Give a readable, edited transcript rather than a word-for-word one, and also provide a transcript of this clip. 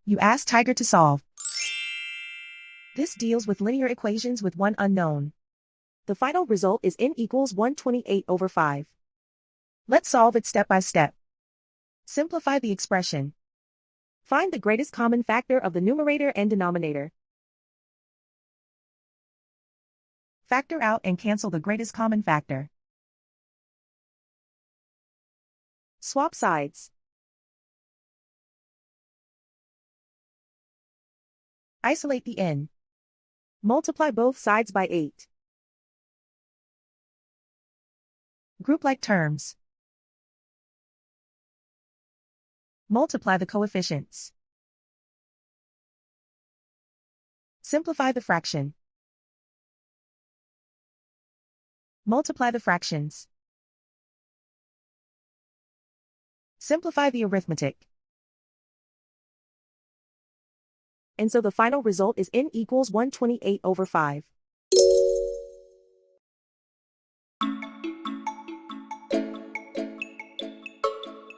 You ask Tiger to solve. This deals with linear equations with one unknown. The final result is n equals 128/5. Let's solve it step by step. Simplify the expression. Find the greatest common factor of the numerator and denominator. Factor out and cancel the greatest common factor. Swap sides. Isolate the n. Multiply both sides by 8. Group like terms. Multiply the coefficients. Simplify the fraction. Multiply the fractions. Simplify the arithmetic. And so the final result is n equals 128/5.